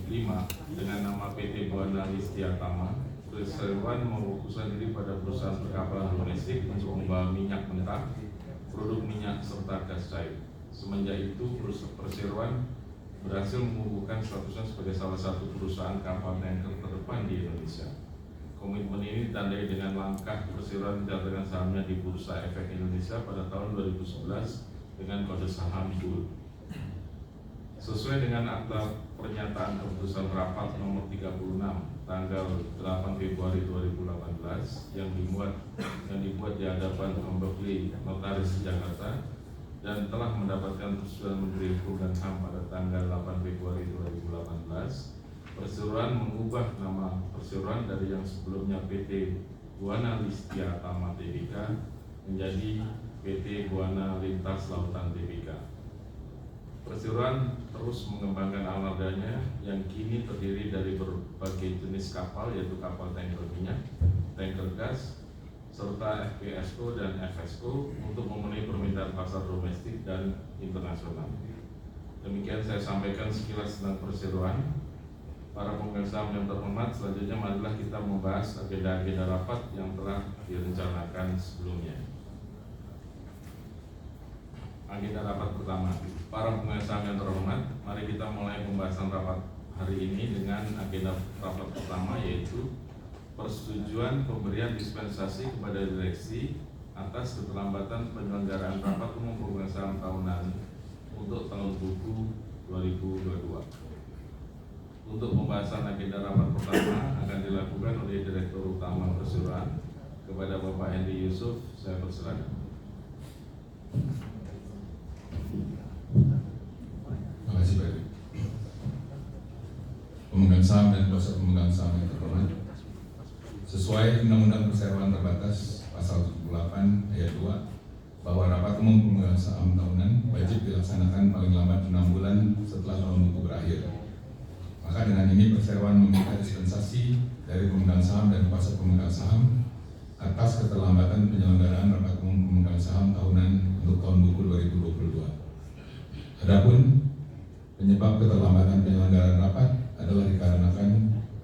dengan nama PT Buana Listia Tama, Perseroan memfokuskan diri pada perusahaan perkapalan domestik untuk membawa minyak mentah, produk minyak serta gas cair. Semenjak itu, Perseroan berhasil mengukuhkan statusnya sebagai salah satu perusahaan kapal tanker terdepan di Indonesia. Komitmen ini ditandai dengan langkah Perseroan mencatatkan sahamnya di Bursa Efek Indonesia pada tahun 2011 dengan kode saham GUL. Sesuai dengan akta pernyataan keputusan rapat nomor 36 tanggal 8 Februari 2018 yang dibuat di hadapan Pembeli Notaris Jakarta dan telah mendapatkan persetujuan Menteri Hukum dan HAM pada tanggal 8 Februari 2018, Perseroan mengubah nama Perseroan dari yang sebelumnya PT Buana Listia Tama Tbk menjadi PT Buana Lintas Lautan Tbk. Perseroan terus mengembangkan armadanya yang kini terdiri dari berbagai jenis kapal, yaitu kapal tanker minyak, tanker gas, serta FPSO dan FSO untuk memenuhi permintaan pasar domestik dan internasional. Demikian saya sampaikan sekilas tentang Perseroan. Para pemegang saham yang terhormat, selanjutnya marilah kita membahas agenda-agenda rapat yang telah direncanakan sebelumnya. Agenda rapat pertama, para pemegang saham yang terhormat, mari kita mulai pembahasan rapat hari ini dengan agenda rapat pertama, yaitu persetujuan pemberian dispensasi kepada direksi atas keterlambatan penyelenggaraan rapat umum pemegang saham tahunan untuk tahun buku 2022. Untuk pembahasan agenda rapat pertama akan dilakukan oleh Direktur Utama Perseroan. Kepada Bapak Hendy Yusuf, saya persilakan. Terima kasih Pak. Pemegang saham dan kuasa pemegang saham yang terhormat, sesuai Undang-Undang Perseroan Terbatas Pasal 78 Ayat 2, bahwa rapat umum pemegang saham tahunan wajib dilaksanakan paling lambat 6 bulan setelah tahun buku berakhir. Maka dengan ini Perseroan meminta dispensasi dari pemegang saham dan kuasa pemegang saham atas keterlambatan penyelenggaraan rapat umum pemegang saham tahunan untuk tahun buku 2022. Adapun penyebab keterlambatan penyelenggaraan rapat adalah dikarenakan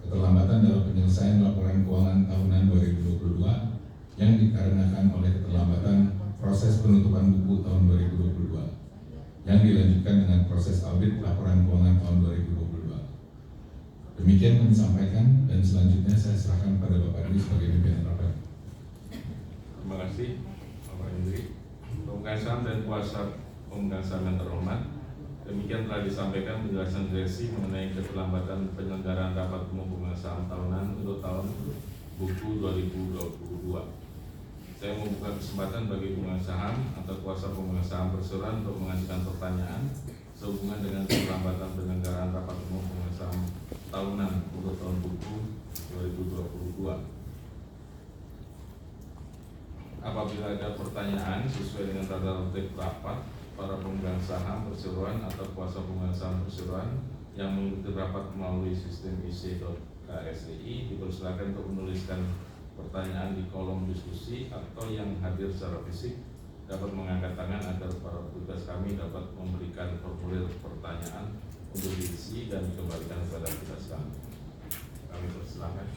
keterlambatan dalam penyelesaian laporan keuangan tahunan 2022 yang dikarenakan oleh keterlambatan proses penutupan buku tahun 2022 yang dilanjutkan dengan proses audit laporan keuangan tahun 2022. Demikian kami sampaikan dan selanjutnya saya serahkan pada Bapak Hendy sebagai pimpinan rapat. Terima kasih Bapak Hendy. Pemegang saham dan kuasa pemegang saham yang terhormat, demikian telah disampaikan penjelasan direksi mengenai keterlambatan penyelenggaraan rapat umum pemegang saham tahunan untuk tahun buku 2022. Saya membuka kesempatan bagi pemegang saham atau kuasa pemegang saham Perseroan untuk mengajukan pertanyaan sehubungan dengan keterlambatan penyelenggaraan rapat umum pemegang saham tahunan untuk tahun buku 2022. Apabila ada pertanyaan sesuai dengan tata tertib rapat, para pemegang saham Perseroan atau kuasa pemegang saham Perseroan yang mengikuti rapat melalui sistem IC.KSEI dipersilakan untuk menuliskan pertanyaan di kolom diskusi, atau yang hadir secara fisik dapat mengangkat tangan agar para petugas kami dapat memberikan formulir pertanyaan untuk diisi dan dikembalikan kepada petugas kami. Kami persilakan.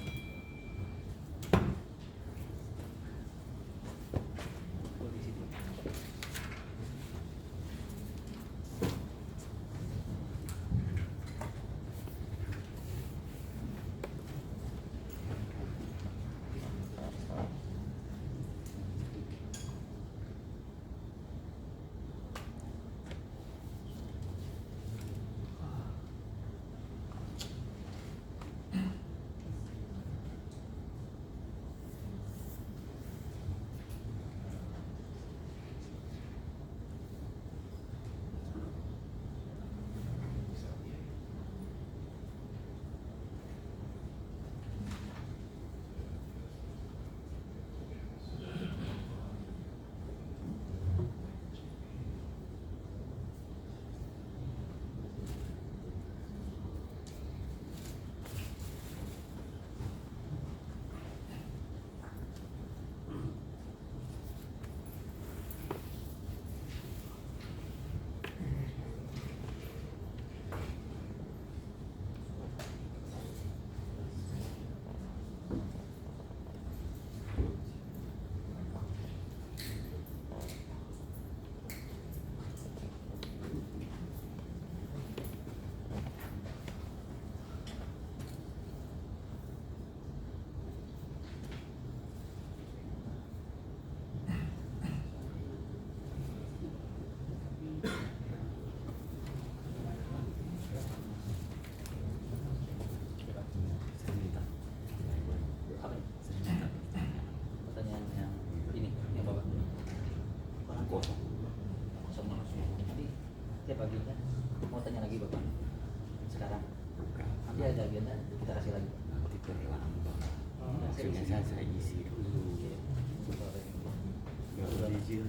ada agenda kita kasih lagi. Nanti terlambat. Maksudnya saya isi dulu. Nggak udah izin.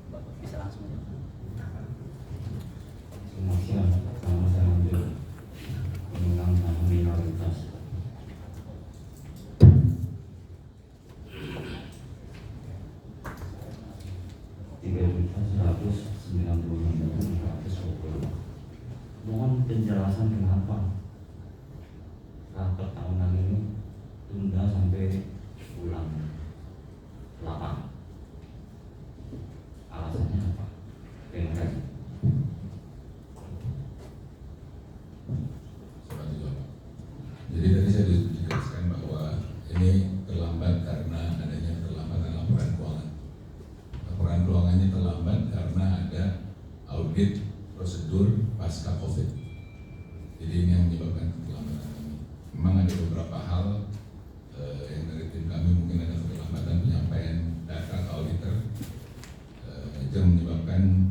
Bapak bisa langsung aja. Selamat siang, nama saya Anjir, pemegang saham minoritas. Rp3.196.420. Mohon penjelasan kenapa rapat tahunan ini tunda sampai bulan 8. Alasannya apa? Terima kasih. Jadi tadi saya dijelaskan bahwa ini terlambat karena adanya terlambatan laporan keuangan. Laporan keuangannya terlambat karena ada audit prosedur pasca COVID. Jadi ini yang menyebabkan keterlambatan kami. Memang ada beberapa hal yang dari tim kami mungkin ada keterlambatan penyampaian data ke auditor, itu yang menyebabkan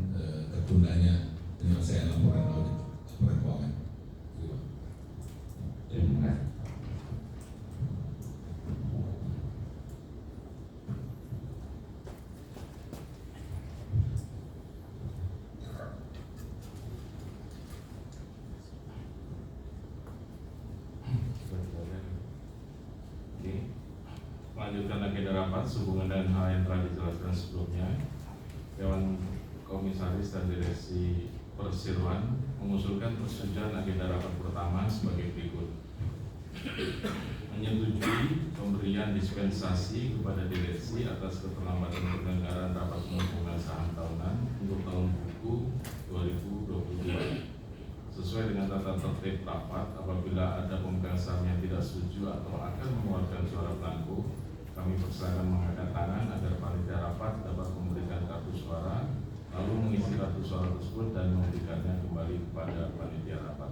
tertundanya penyelesaian laporan audit laporan keuangan. Gitu, Pak. Terima kasih. Oke. Melanjutkan agenda rapat sehubungan dengan hal yang telah dijelaskan sebelumnya. Dewan Komisaris dan Direksi Perseroan mengusulkan persetujuan agenda rapat pertama sebagai berikut. Menyetujui pemberian dispensasi kepada direksi atas keterlambatan penyelenggaraan rapat umum pemegang saham tahunan untuk tahun buku 2022. Sesuai dengan tata tertib rapat, apabila ada pemegang saham yang tidak setuju atau akan mengeluarkan suara blanko, kami persilakan mengangkat tangan agar panitia rapat dapat memberikan kartu suara, lalu mengisi kartu suara tersebut dan memberikannya kembali kepada panitia rapat.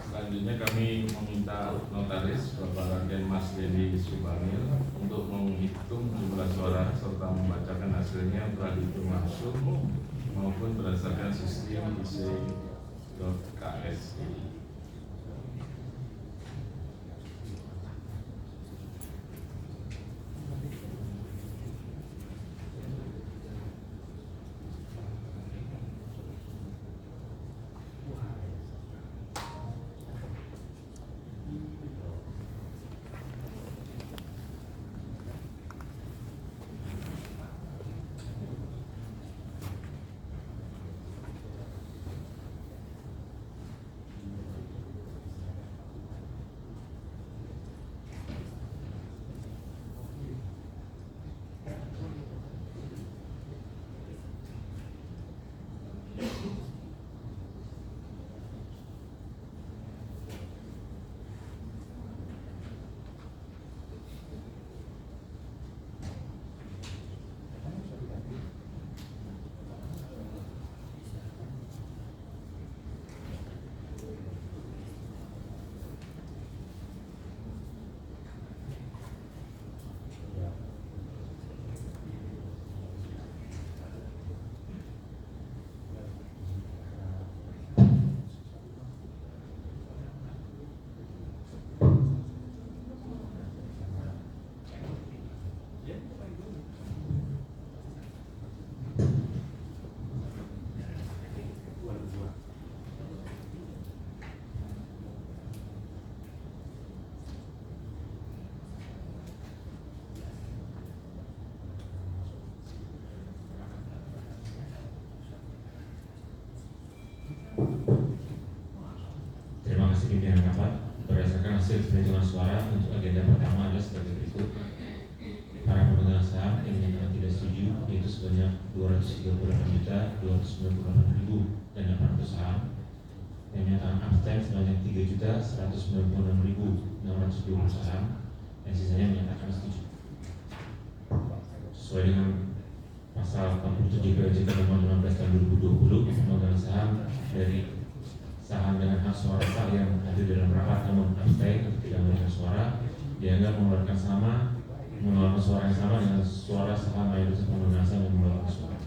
Selanjutnya kami meminta notaris Bapak Raden Mas Dedi Subangil untuk menghitung jumlah suara serta membacakan hasilnya telah dihitung langsung maupun berdasarkan sistem IC.KSI. Terima kasih pimpinan rapat. Berdasarkan hasil perhitungan suara untuk agenda pertama adalah sebagai berikut. Para pemegang saham yang menyatakan tidak setuju yaitu sebanyak 238.298.800 saham, yang menyatakan abstain sebanyak 3.196.620 saham, dan sisanya menyatakan setuju. Sesuai dengan pasal 47 POJK nomor 15 tahun 2020, pemegang saham dari saham dengan hak suara sah yang hadir dalam rapat namun abstain atau tidak memberikan suara dianggap mengeluarkan suara yang sama dengan suara saham mayoritas pemegang saham yang mengeluarkan suara.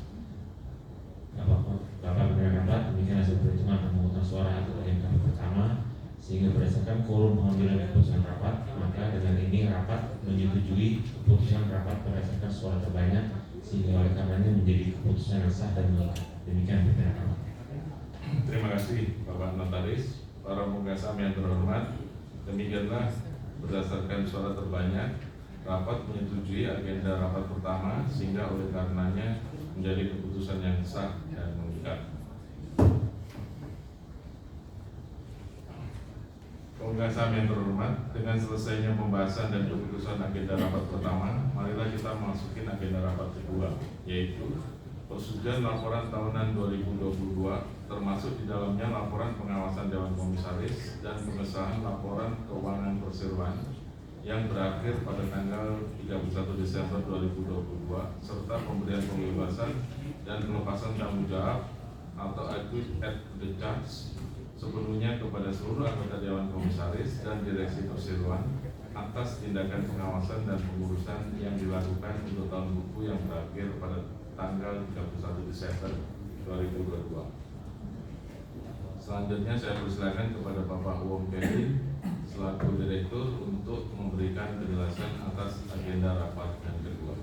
Bapak pimpinan rapat, demikian hasil perhitungan pemungutan suara atau agenda pertama, sehingga berdasarkan quorum pengambilan keputusan rapat, maka dengan ini rapat menyetujui keputusan rapat berdasarkan suara terbanyak, sehingga oleh karenanya menjadi keputusan yang sah dan mengikat. Demikian pimpinan rapat. Terima kasih Bapak Notaris. Para pemegang saham yang terhormat, demikianlah berdasarkan suara terbanyak rapat menyetujui agenda rapat pertama, sehingga oleh karenanya menjadi keputusan yang sah dan mengikat. Pemegang saham yang terhormat, dengan selesainya pembahasan dan keputusan agenda rapat pertama, marilah kita masukin agenda rapat kedua, yaitu persetujuan laporan tahunan 2022, termasuk di dalamnya laporan pengawasan Dewan Komisaris dan pengesahan laporan keuangan perseroan yang berakhir pada tanggal 31 Desember 2022, serta pemberian pembebasan dan pelepasan tanggung jawab atau acquit at the charge sepenuhnya kepada seluruh anggota Dewan Komisaris dan Direksi Perseroan atas tindakan pengawasan dan pengurusan yang dilakukan untuk tahun buku yang berakhir pada tanggal 31 Desember 2022. Selanjutnya saya persilakan kepada Bapak Wong Kevin selaku Direktur untuk memberikan penjelasan atas agenda rapat yang kedua.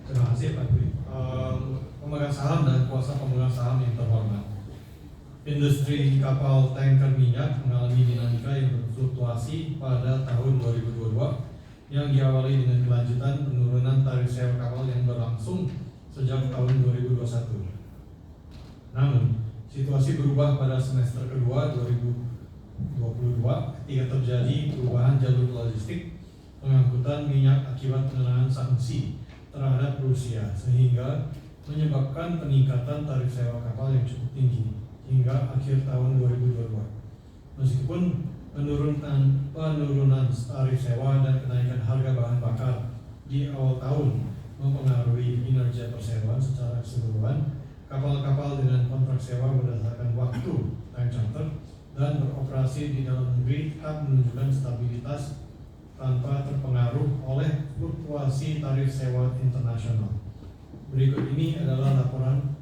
Terima kasih Pak Dwi. Pemegang saham dan kuasa pemegang saham yang terhormat, industri kapal tanker minyak mengalami dinamika yang berfluktuasi pada tahun 2022 yang diawali dengan kelanjutan penurunan tarif sewa kapal yang berlangsung sejak tahun 2021. Namun, situasi berubah pada semester kedua 2022 ketika terjadi perubahan jalur logistik pengangkutan minyak akibat pengenaan sanksi terhadap Rusia, sehingga menyebabkan peningkatan tarif sewa kapal yang cukup tinggi hingga akhir tahun 2022. Meskipun penurunan tarif sewa dan kenaikan harga bahan bakar di awal tahun mempengaruhi kinerja perseroan secara keseluruhan, kapal-kapal dengan kontrak sewa berdasarkan waktu time charter dan beroperasi di dalam negeri tetap menunjukkan stabilitas tanpa terpengaruh oleh fluktuasi tarif sewa internasional. Berikut ini adalah laporan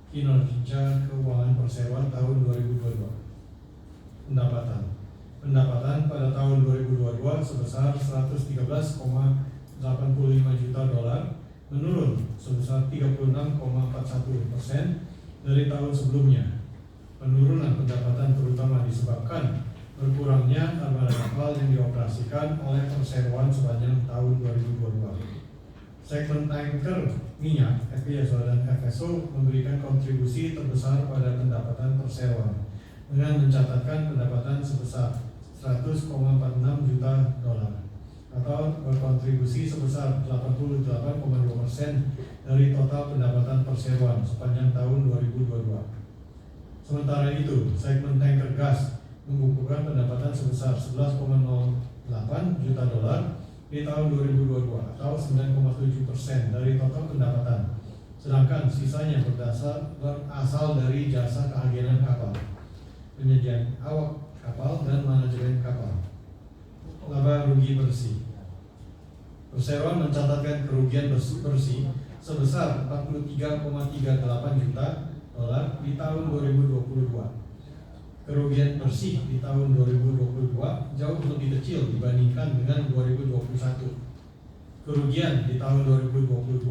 kinerja keuangan perseroan tahun 2022. Pendapatan pada tahun 2022 sebesar 113,85 juta dolar, menurun sebesar 36,41% dari tahun sebelumnya. Penurunan pendapatan terutama disebabkan berkurangnya armada kapal yang dioperasikan oleh perseroan sepanjang tahun 2022. Segmen tanker minyak, FPSO dan FSO memberikan kontribusi terbesar pada pendapatan perseroan dengan mencatatkan pendapatan sebesar 100,46 juta dolar atau berkontribusi sebesar 88,2% dari total pendapatan perseroan sepanjang tahun 2022. Sementara itu, segmen tanker gas membukukan pendapatan sebesar 11,08 juta dolar di tahun 2022 atau 9,7% dari total pendapatan, sedangkan sisanya berasal dari jasa keagenan kapal, penyediaan awak kapal, dan manajemen kapal. Laba rugi bersih. Perseroan mencatatkan kerugian bersih sebesar 43,38 juta dolar di tahun 2022. Kerugian bersih di tahun 2022 jauh lebih kecil dibandingkan dengan 2021. Kerugian di tahun 2022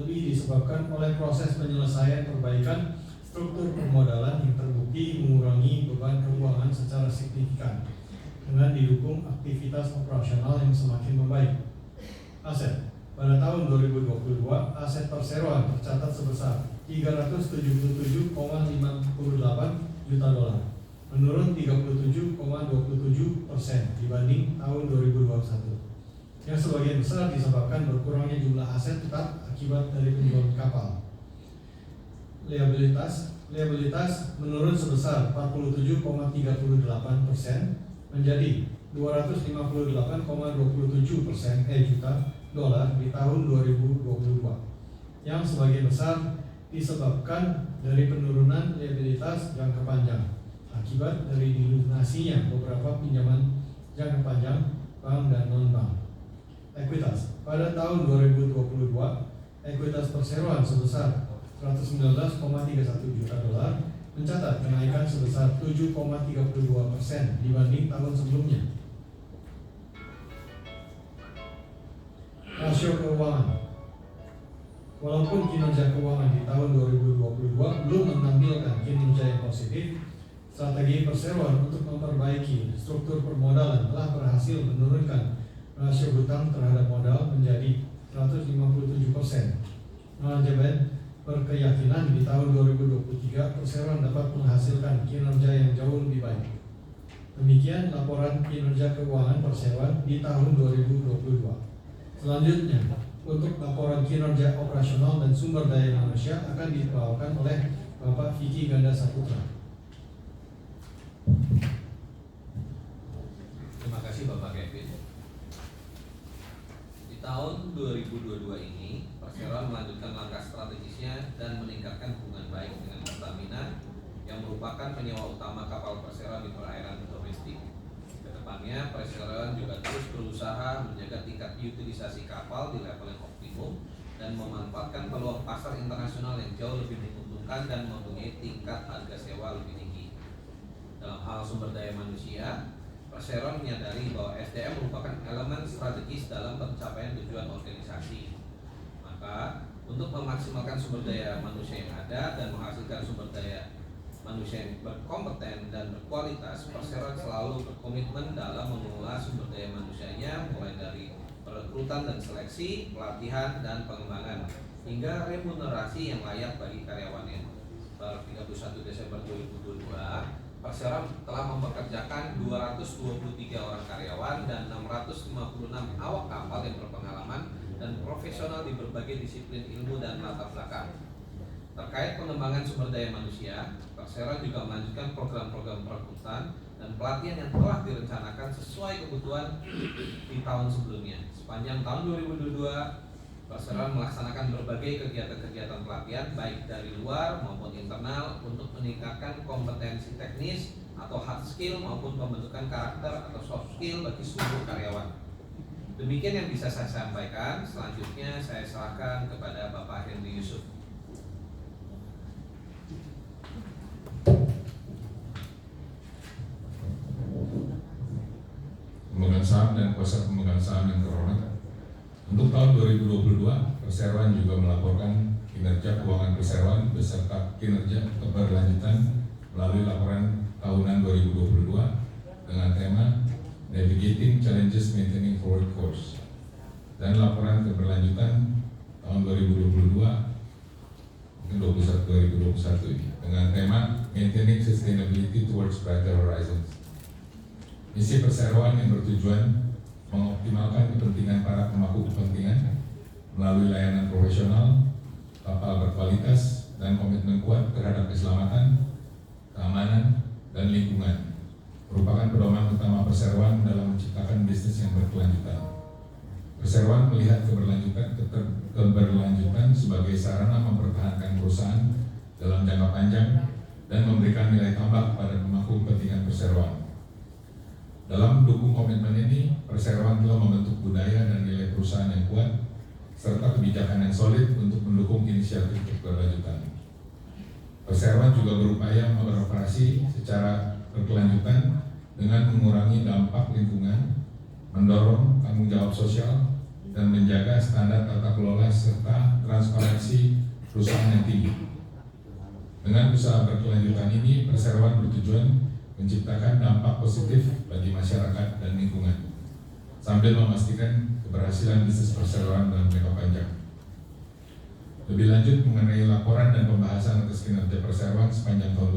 lebih disebabkan oleh proses penyelesaian perbaikan struktur permodalan yang terbukti mengurangi beban keuangan secara signifikan dengan didukung aktivitas operasional yang semakin membaik. Aset pada tahun 2022 aset perseroan tercatat sebesar 377,58 juta dolar, menurun 37,27% dibanding tahun 2021. Yang sebagian besar disebabkan berkurangnya jumlah aset tetap akibat dari penjualan kapal. Liabilitas menurun sebesar 47,38% menjadi 258,27% juta dolar di tahun 2022, yang sebagian besar disebabkan dari penurunan liabilitas jangka panjang akibat dari dilunasinya beberapa pinjaman jangka panjang bank dan non-bank. Ekuitas pada tahun 2022, ekuitas perseroan sebesar 119,31 juta dolar mencatat kenaikan sebesar 7,32% dibanding tahun sebelumnya. Rasio keuangan. Walaupun kinerja keuangan di tahun 2022 belum menampilkan kinerja yang positif, strategi perseroan untuk memperbaiki struktur permodalan telah berhasil menurunkan rasio hutang terhadap modal menjadi 157%. Manajemen berkeyakinan di tahun 2023 perseroan dapat menghasilkan kinerja yang jauh lebih baik. Demikian laporan kinerja keuangan perseroan di tahun 2022. Selanjutnya, untuk laporan kinerja operasional dan sumber daya manusia akan dibawakan oleh Bapak Vicky Ganda Saputra. Terima kasih Bapak Kevin. Di tahun 2022 ini, Perseroan melanjutkan langkah strategisnya dan meningkatkan hubungan baik dengan Pertamina yang merupakan penyewa utama kapal Perseroan di perairan domestik. Kedepannya, Perseroan juga terus berusaha menjaga tingkat utilisasi kapal di level yang optimum dan memanfaatkan peluang pasar internasional yang jauh lebih menguntungkan dan mempunyai tingkat harga sewa lebih tinggi. Dalam hal sumber daya manusia, Perseroan menyadari bahwa SDM merupakan elemen strategis dalam pencapaian tujuan organisasi. Maka, untuk memaksimalkan sumber daya manusia yang ada dan menghasilkan sumber daya manusia yang berkompeten dan berkualitas, Perseroan selalu berkomitmen dalam mengelola sumber daya manusianya mulai dari perekrutan dan seleksi, pelatihan dan pengembangan, hingga remunerasi yang layak bagi karyawannya. Per 31 Desember 2022, Perseroan telah mempekerjakan 223 orang karyawan dan 656 awak kapal yang berpengalaman dan profesional di berbagai disiplin ilmu dan latar belakang. Terkait pengembangan sumber daya manusia, Perseroan juga melanjutkan program-program perekrutan dan pelatihan yang telah direncanakan sesuai kebutuhan di tahun sebelumnya. Sepanjang tahun 2022, Perseroan melaksanakan berbagai kegiatan-kegiatan pelatihan baik dari luar maupun internal untuk meningkatkan kompetensi teknis atau hard skill maupun pembentukan karakter atau soft skill bagi seluruh karyawan. Demikian yang bisa saya sampaikan. Selanjutnya saya serahkan kepada Bapak Henry Yusuf. Pemegang saham dan kuasa pemegang saham yang terhormat, untuk tahun 2022, Perseroan juga melaporkan kinerja keuangan Perseroan beserta kinerja keberlanjutan melalui laporan tahunan 2022 dengan tema Navigating Challenges Maintaining Forward Course, dan laporan keberlanjutan tahun 2022 2021 ini dengan tema Maintaining Sustainability Towards Brighter Horizons. Misi Perseroan yang bertujuan mengoptimalkan kepentingan para pemangku kepentingan melalui layanan profesional, kapal berkualitas, dan komitmen kuat terhadap keselamatan, keamanan, dan lingkungan merupakan pedoman utama Perseroan dalam menciptakan bisnis yang berkelanjutan. Perseroan melihat keberlanjutan sebagai sarana mempertahankan perusahaan dalam jangka panjang dan memberikan nilai tambah kepada pemangku kepentingan Perseroan. Dalam mendukung komitmen ini, Perseroan telah membentuk budaya dan nilai perusahaan yang kuat serta kebijakan yang solid untuk mendukung inisiatif berkelanjutan. Perseroan juga berupaya beroperasi secara berkelanjutan dengan mengurangi dampak lingkungan, mendorong tanggung jawab sosial, dan menjaga standar tata kelola serta transparansi perusahaan yang tinggi. Dengan usaha berkelanjutan ini, Perseroan bertujuan menciptakan dampak positif bagi masyarakat dan lingkungan, sambil memastikan keberhasilan bisnis perseroan dalam jangka panjang. Lebih lanjut mengenai laporan dan pembahasan atas kinerja perseroan sepanjang tahun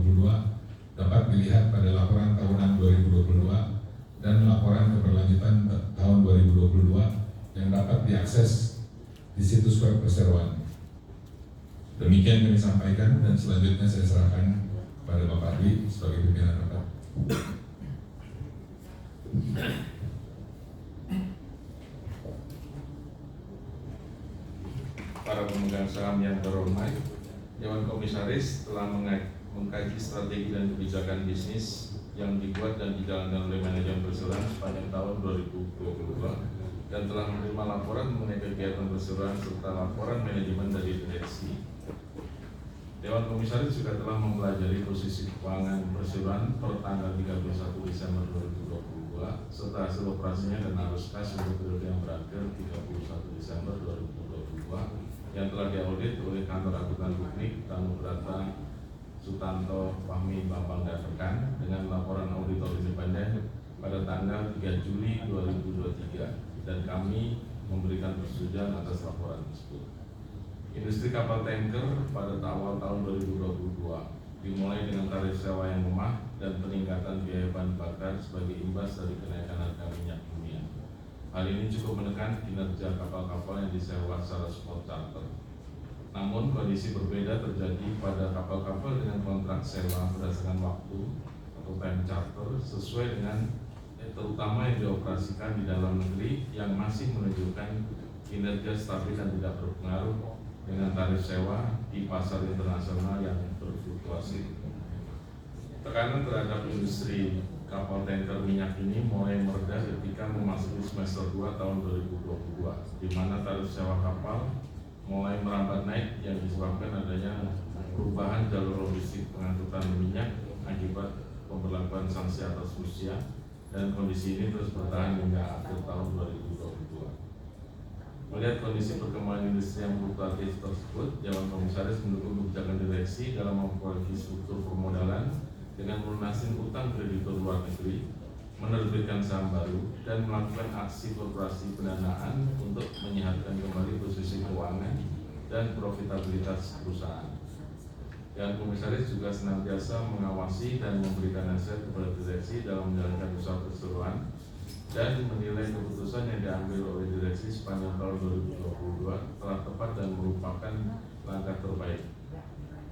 2022 dapat dilihat pada laporan tahunan 2022 dan laporan keberlanjutan tahun 2022 yang dapat diakses di situs web perseroan. Demikian kami sampaikan dan selanjutnya saya serahkan kepada Bapak Dwi sebagai pimpinan rapat. Para pemegang saham yang terhormat, Dewan Komisaris telah mengkaji strategi dan kebijakan bisnis yang dibuat dan dijalankan oleh manajemen perseroan sepanjang tahun 2022 dan telah menerima laporan mengenai kegiatan perseroan serta laporan manajemen dari direksi. Dewan Komisaris juga telah mempelajari posisi keuangan perseroan per tanggal 31 Desember 2022 serta hasil operasinya dan arus kas untuk periode yang berakhir 31 Desember 2022 yang telah diaudit oleh Kantor Akuntan Publik Tanubrata Sutanto Fahmi Bambang dan Rekan dengan laporan auditor independen pada tanggal 3 Juli 2023 dan kami memberikan persetujuan atas laporan tersebut. Industri kapal tanker pada awal tahun 2022 dimulai dengan tarif sewa yang lemah dan peningkatan biaya bahan bakar sebagai imbas dari kenaikan harga minyak dunia. Hal ini cukup menekan kinerja kapal-kapal yang disewa secara spot charter. Namun kondisi berbeda terjadi pada kapal-kapal dengan kontrak sewa berdasarkan waktu atau time charter sesuai dengan terutama yang dioperasikan di dalam negeri yang masih menunjukkan kinerja stabil dan tidak berpengaruh dengan tarif sewa di pasar internasional yang berfluktuasi. Tekanan terhadap industri kapal tanker minyak ini mulai mereda ketika memasuki semester 2 tahun 2022, di mana tarif sewa kapal mulai merambat naik yang disebabkan adanya perubahan jalur logistik pengangkutan minyak akibat pemberlakuan sanksi atas Rusia, dan kondisi ini terus bertahan hingga akhir tahun 2022. Melihat kondisi perkembangan industri yang fluktuatif tersebut, Dewan Komisaris mendukung kebijakan direksi dalam memperbaiki struktur permodalan dengan melunasi utang kreditur luar negeri, menerbitkan saham baru, dan melakukan aksi korporasi pendanaan untuk menyehatkan kembali posisi keuangan dan profitabilitas perusahaan. Dewan Komisaris juga senantiasa mengawasi dan memberikan nasihat kepada direksi dalam menjalankan usaha perseroan dan menilai keputusan yang diambil oleh direksi sepanjang tahun 2022 telah tepat dan merupakan langkah terbaik.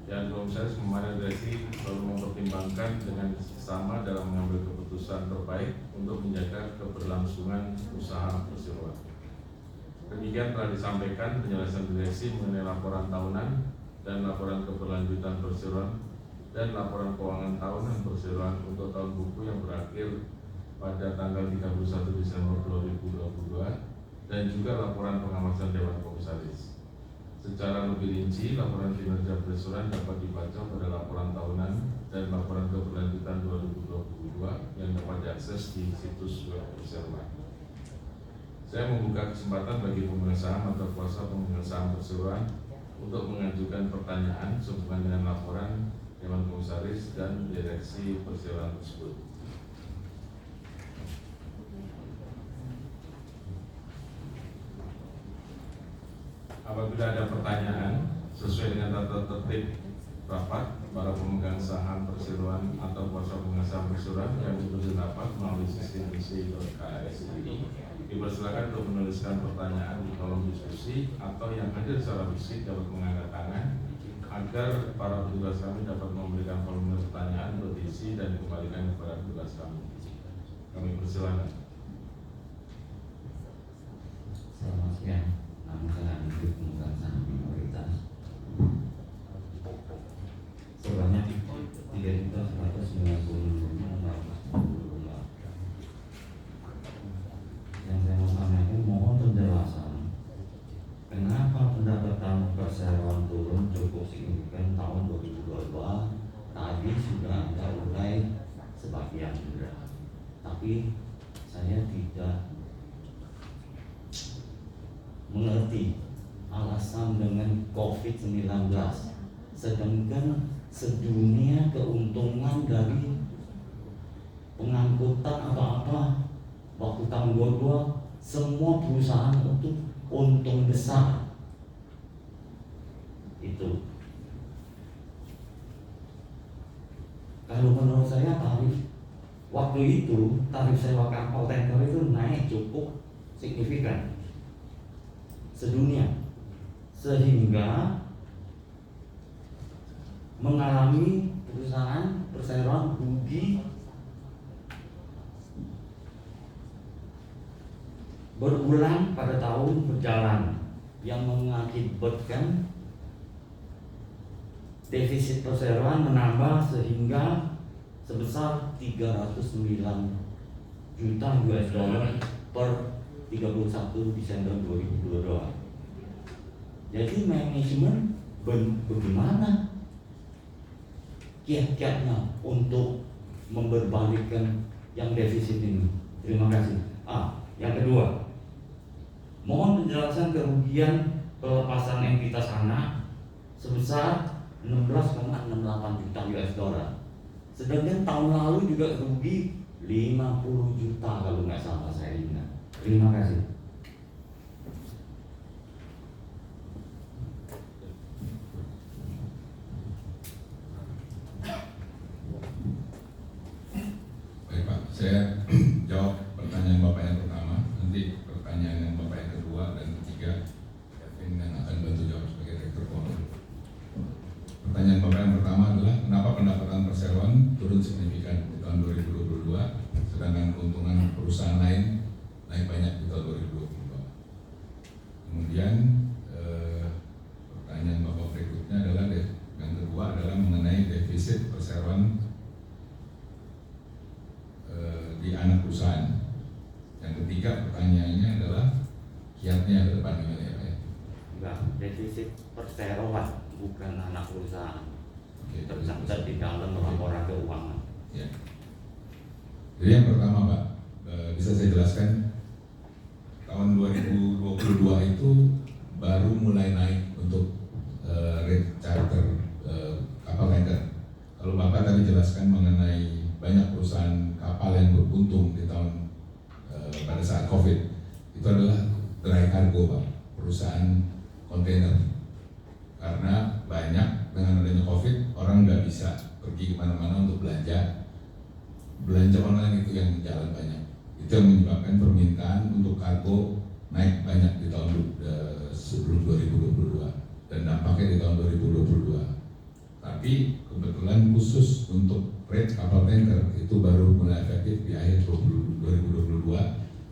Dan Komisaris memandang direksi selalu mempertimbangkan dengan sama dalam mengambil keputusan terbaik untuk menjaga keberlangsungan usaha perseroan. Demikian telah disampaikan penjelasan direksi mengenai laporan tahunan dan laporan keberlanjutan perseroan dan laporan keuangan tahunan perseroan untuk tahun buku yang berakhir pada tanggal 31 Desember 2022 dan juga laporan pengawasan Dewan Komisaris. Secara lebih rinci, laporan kinerja perseroan dapat dibaca pada laporan tahunan dan laporan keberlanjutan 2022 yang dapat diakses di situs web perseroan. Saya membuka kesempatan bagi pemegang saham atau kuasa pemegang saham perseroan untuk mengajukan pertanyaan sehubungan dengan laporan Dewan Komisaris dan direksi perseroan tersebut. Apabila ada pertanyaan sesuai dengan tata tertib rapat, para pemegang saham perseroan atau kuasa pemegang saham perseroan yang mengikuti rapat melalui sistem KRS ini dipersilakan untuk menuliskan pertanyaan di kolom diskusi atau yang hadir secara fisik dapat mengangkat tangan agar para petugas kami dapat memberikan formulir pertanyaan untuk diisi dan dikembalikan kepada petugas kami. Kami persilakan. Selamat siang. Nama saya Andri, pemegang saham minoritas. Sebanyak 3.196.642. Yang saya mau sampaikan, mohon penjelasan kenapa pendapatan perseroan turun cukup signifikan tahun 2022. Tadi sudah Anda urai sebagian sudah, tapi saya tidak mengerti alasan dengan COVID-19, sedangkan sedunia keuntungan dari pengangkutan apa-apa waktu tahun 22 semua perusahaan untuk untung besar. Itu kalau menurut saya waktu itu tarif sewa kapal tanker itu naik cukup signifikan sedunia, sehingga mengalami perusahaan perseroan rugi berulang pada tahun berjalan, yang mengakibatkan defisit perseroan menambah sehingga sebesar 309 juta US dollar per 31 Desember 2022. Jadi manajemen bagaimana kiat-kiatnya untuk memberbalikkan yang defisit ini? Terima kasih. Yang kedua, mohon penjelasan kerugian pelepasan entitas anak sebesar 16,68 juta US dollar. Sedangkan tahun lalu juga rugi 50 juta kalau nggak salah saya ingat. Terima kasih. Baik Pak, saya jawab pertanyaan Bapak yang pertama, nanti pertanyaan yang Bapak yang kedua dan ketiga Kevin yang akan bantu jawab sebagai Direktur Keuangan. Pertanyaan Bapak yang pertama adalah kenapa pendapatan perseroan turun signifikan di tahun 2022 sedangkan keuntungan perusahaan lain naik banyak di tahun 2022. Kemudian pertanyaan Bapak berikutnya adalah yang kedua adalah mengenai defisit perseroan di anak perusahaan. Yang ketiga pertanyaannya adalah kiatnya ke depan gimana ya Pak ya? Enggak, defisit perseroan bukan anak perusahaan. Oke, Tercatat di dalam laporan keuangan. Ya. Jadi yang pertama Pak, bisa saya jelaskan tahun 2022 itu baru mulai naik untuk rate charter kapal tanker. Kalau Bapak tadi jelaskan mengenai banyak perusahaan kapal yang beruntung di tahun pada saat COVID, itu adalah dry cargo Pak, perusahaan kontainer. Karena banyak dengan adanya COVID, orang nggak bisa pergi kemana-mana untuk belanja online itu yang jalan banyak. Itu yang menyebabkan permintaan untuk kargo naik banyak di tahun sebelum 2022 dan dampaknya di tahun 2022. Tapi kebetulan khusus untuk rate kapal tanker itu baru mulai efektif di akhir 2022,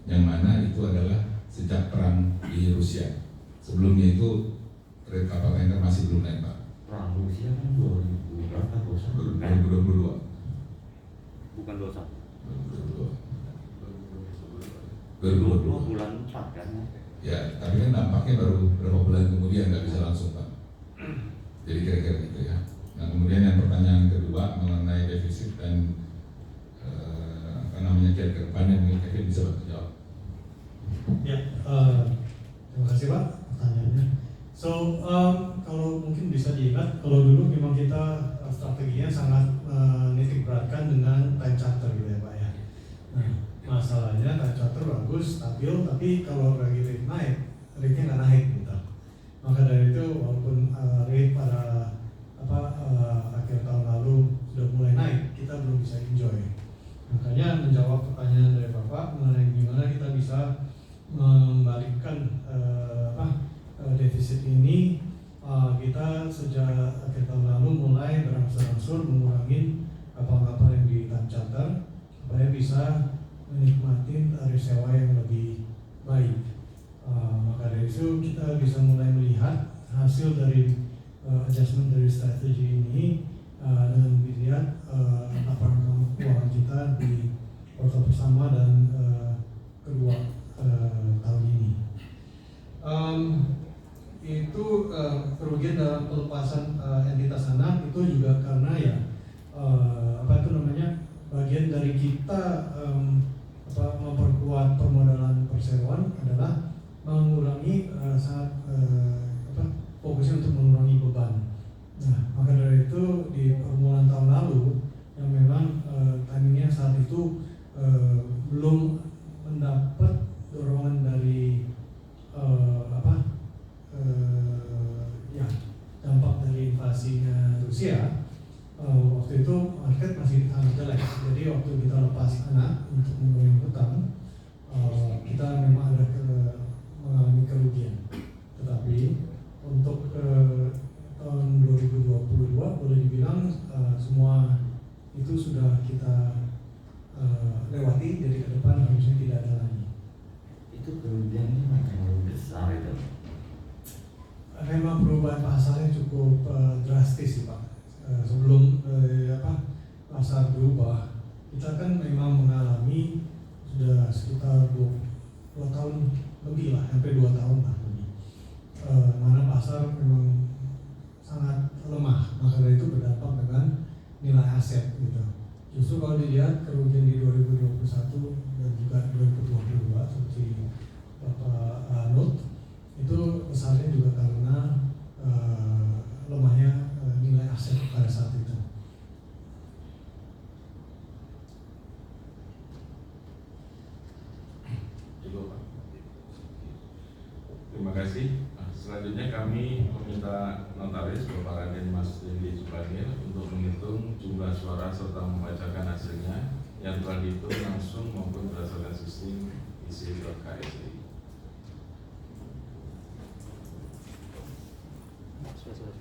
yang mana itu adalah sejak perang di Rusia. Sebelumnya itu rate kapal tanker masih belum naik Pak. Perang Rusia kan 2000 berapa? 2022. Bukan 21. 2022 bulan 4 kan? ya, tapi kan dampaknya baru beberapa bulan kemudian, nggak bisa langsung Pak. Jadi kira-kira gitu ya. Nah kemudian yang pertanyaan kedua mengenai defisit dan kiat ke depannya, mungkin Kevin bisa bantu jawab. Ya, terima kasih Pak pertanyaannya. So kalau mungkin bisa diingat, kalau dulu memang kita strateginya sangat nitik beratkan dengan time charter gitu ya Pak ya. Nah, masalahnya time charter bagus, stabil, tapi kalau lagi rate naik, rate-nya nggak naik gitu. Maka dari itu walaupun rate pada akhir tahun lalu sudah mulai naik, kita belum bisa enjoy. Makanya menjawab pertanyaan dari Bapak mengenai gimana kita bisa membalikkan defisit ini, kita sejak akhir tahun lalu mulai berangsur-angsur mengurangi kapal-kapal yang di time charter supaya bisa menikmati tarif sewa yang lebih baik. Maka dari itu kita bisa mulai melihat hasil dari adjustment dari strategi ini dengan dilihat laporan keuangan kita di kuartal pertama dan kedua tahun ini. Itu kerugian dalam pelepasan entitas anak itu juga karena ya bagian dari kita memperkuat permodalan perseroan adalah mengurangi fokusnya untuk mengurangi beban. Nah, maka dari itu di permulaan tahun lalu yang memang timingnya saat itu belum mendapat dorongan invasinya Rusia, waktu itu market masih sangat jelek. Jadi waktu kita lepas anak untuk memenuhi hutang, kita memang ada mengalami kerugian. Tetapi untuk tahun 2022 boleh dibilang semua itu sudah kita lewati, jadi ke depan harusnya tidak ada lagi. Itu kerugiannya terlalu besar itu. Memang perubahan pasarnya cukup drastis sih Pak. Sebelum pasar berubah, kita kan memang mengalami sudah sekitar 2 tahun lebih lah, hampir 2 tahun lah lebih. Mana pasar memang sangat lemah, maka dari itu berdampak dengan nilai aset gitu. Justru kalau dilihat kerugian di 2021 dan juga 2022 seperti Bapak Nut, itu besarnya juga karena lemahnya nilai aset pada saat itu. Cukup, Pak. Terima kasih. Selanjutnya kami meminta notaris Bapak Raden Mas Dendi Subagir untuk menghitung jumlah suara serta membacakan hasilnya yang telah dihitung langsung maupun berdasarkan sistem isi.ksi. Sudah.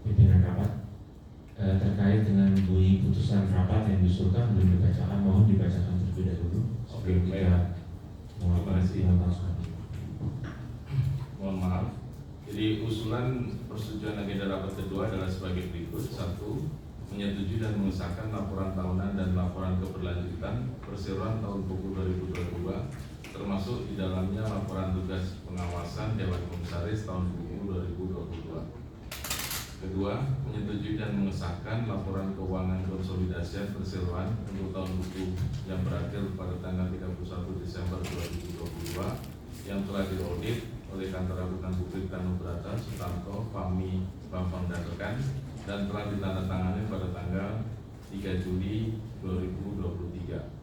Pimpinan rapat, terkait dengan bunyi putusan rapat yang diusulkan belum dibacakan, mohon dibacakan terlebih dahulu sebelum kita melakukan. Mohon maaf. Jadi usulan persetujuan agenda rapat kedua adalah sebagai berikut. 1. Menyetujui dan mengesahkan laporan tahunan dan laporan keberlanjutan perseroan tahun buku 2022, termasuk di dalamnya laporan tugas pengawasan Dewan Komisaris tahun buku 2022. Kedua, menyetujui dan mengesahkan laporan keuangan konsolidasian perseroan untuk tahun buku yang berakhir pada tanggal 31 Desember 2022 yang telah diaudit oleh Kantor Akuntan Publik Tanubrata, Sutanto, Fahmi, Bambang dan rekan, dan telah ditandatangani pada tanggal 3 Juli 2023.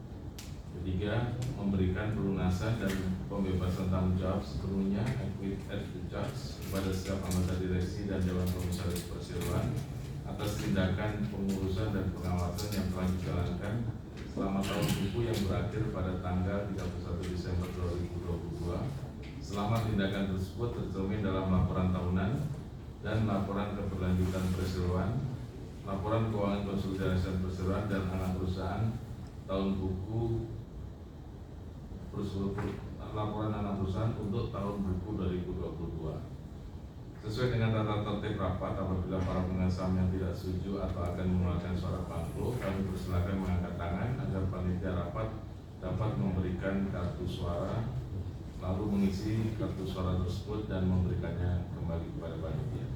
Ketiga, memberikan pelunasan dan pembebasan tanggung jawab sepenuhnya equity at the charge kepada setiap anggota direksi dan Dewan Komisaris Perseroan atas tindakan pengurusan dan pengawasan yang telah dijalankan selama tahun buku yang berakhir pada tanggal 31 Desember 2022. Selama tindakan tersebut tercermin dalam laporan tahunan dan laporan keberlanjutan perseroan, laporan keuangan konsolidasi perseroan dan anak perusahaan tahun buku laporan anak perusahaan untuk tahun buku 2022. Sesuai dengan tata tertib rapat, apabila para pemegang saham yang tidak setuju atau akan mengeluarkan suara bangkrut, kami persilakan mengangkat tangan agar panitia rapat dapat memberikan kartu suara, lalu mengisi kartu suara tersebut dan memberikannya kembali kepada panitia.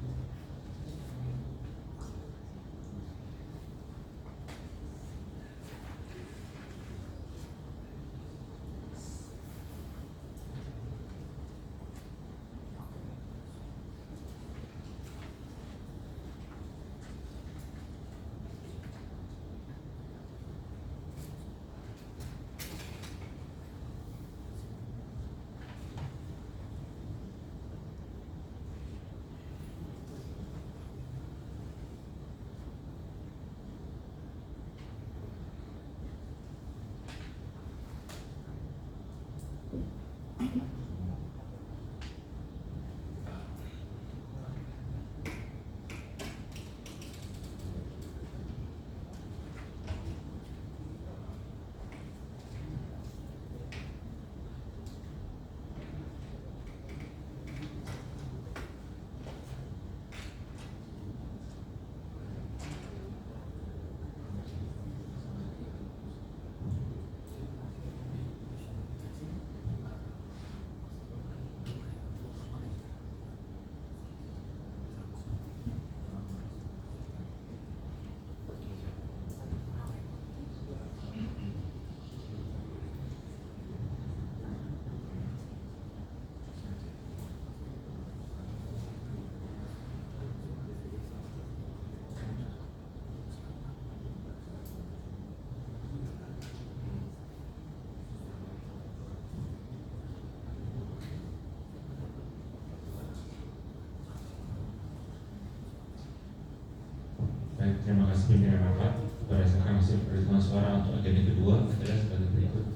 pimpinan rapat berdasarkan hasil perhitungan suara untuk agenda kedua adalah sebagai berikut.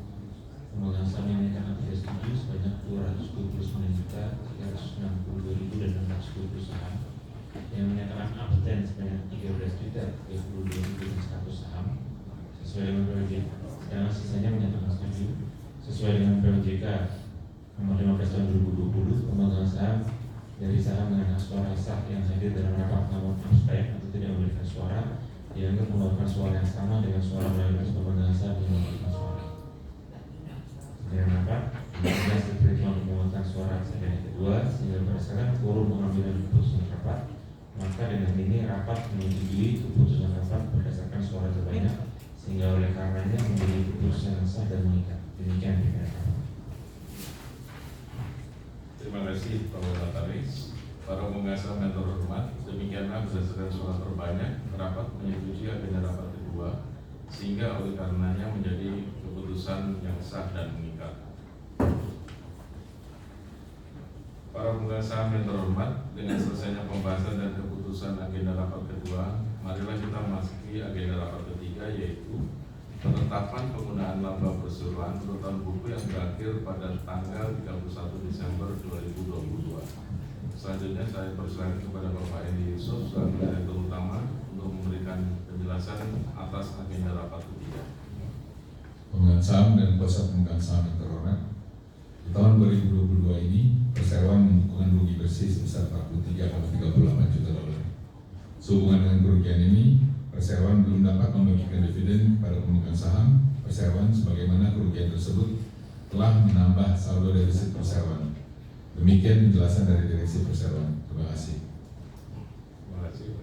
Pemegang saham yang menyatakan tidak setuju sebanyak 229.362.620 saham, yang menyatakan abstain sebanyak 13.032.100 saham sesuai dengan POJK, sedangkan sisanya menyatakan setuju sesuai dengan POJK nomor 15 tahun 2020. Pemegang saham dari saham dengan hak suara sah yang hadir dalam rapat namun abstain atau tidak memberikan suara dianggap mengeluarkan suara yang sama dengan suara mayoritas pemegang saham yang memberikan suara. Dengan rapat, jelas diperhitungan pemungutan suara agenda kedua sehingga berdasarkan quorum pengambilan keputusan rapat, maka dengan ini rapat menyetujui keputusan rapat berdasarkan suara terbanyak sehingga oleh karenanya menjadi keputusan yang sah dan mengikat. Demikian pimpinan rapat. Terima kasih Pak Notaris. Para pemegang saham yang terhormat, demikianlah berdasarkan suara terbanyak rapat menyetujui agenda rapat kedua sehingga oleh karenanya menjadi keputusan yang sah dan mengikat. Para pemegang saham yang terhormat, dengan selesainya pembahasan dan keputusan agenda rapat kedua, marilah kita memasuki agenda rapat ketiga, yaitu penetapan penggunaan laba perseroan untuk tahun buku yang berakhir pada tanggal 31 Desember 2022. Selanjutnya saya persilakan kepada Bapak Endi Yusuf selaku Direktur Utama untuk memberikan penjelasan atas agenda rapat ketiga. Pemegang saham dan kuasa pemegang saham yang terhormat, di tahun 2022 ini perseroan membukukan rugi bersih sebesar 43,38 juta dolar. Sehubungan dengan kerugian ini, perseroan belum dapat membagikan dividen pada pemegang saham perseroan sebagaimana kerugian tersebut telah menambah saldo defisit perseroan. Demikian penjelasan dari Direksi Perseroan. Terima kasih. Terima kasih.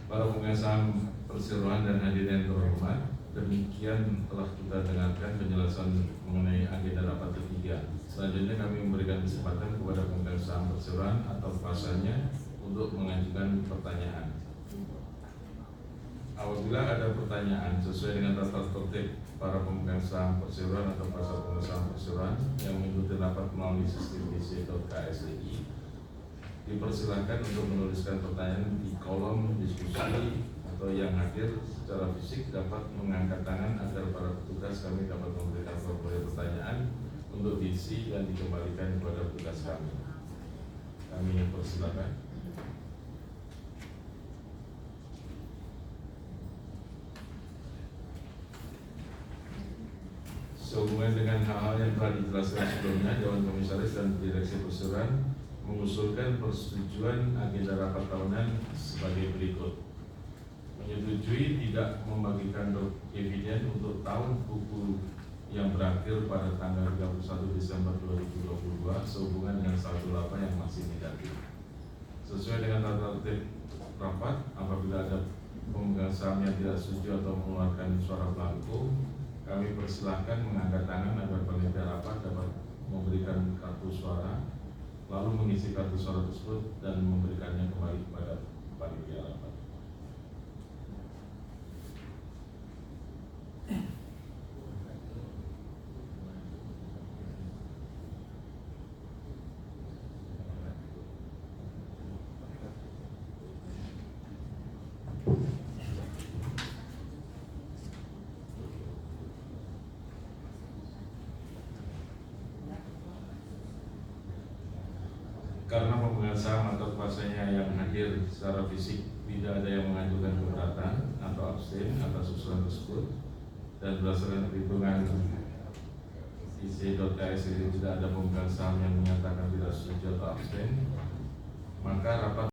Para pemegang saham perseroan dan hadirin yang terhormat, demikian telah kita dengarkan penjelasan mengenai agenda rapat ketiga. Selanjutnya kami memberikan kesempatan kepada pemegang saham perseroan atau kuasanya untuk mengajukan pertanyaan. Apabila ada pertanyaan sesuai dengan tata tertib para pemegang saham perseroan atau kuasa pemegang saham perseroan yang mengikuti rapat melalui sistem dc.ksdi, dipersilakan untuk menuliskan pertanyaan di kolom diskusi atau yang hadir secara fisik dapat mengangkat tangan agar para petugas kami dapat memberikan formulir pertanyaan untuk diisi dan dikembalikan kepada petugas kami. Kami persilakan. Sehubungan dengan hal-hal yang telah dijelaskan sebelumnya, Dewan Komisaris dan Direksi Perseroan mengusulkan persetujuan agenda rapat tahunan sebagai berikut. Menyetujui tidak membagikan dividen untuk tahun buku yang berakhir pada tanggal 31 Desember 2022 sehubungan dengan saldo laba yang masih negatif. Sesuai dengan tata tertib rapat, apabila ada pemegang saham yang tidak setuju atau mengeluarkan suara blanko, kami persilahkan mengangkat tangan agar panitia rapat dapat memberikan kartu suara, lalu mengisi kartu suara tersebut dan memberikannya kembali kepada panitia rapat. Karena pemegang saham atau kuasanya yang hadir secara fisik tidak ada yang mengajukan keberatan atau abstain atas usulan tersebut, dan berdasarkan perhitungan IC.KS tidak ada pemegang saham yang menyatakan tidak setuju atau abstain, maka rapat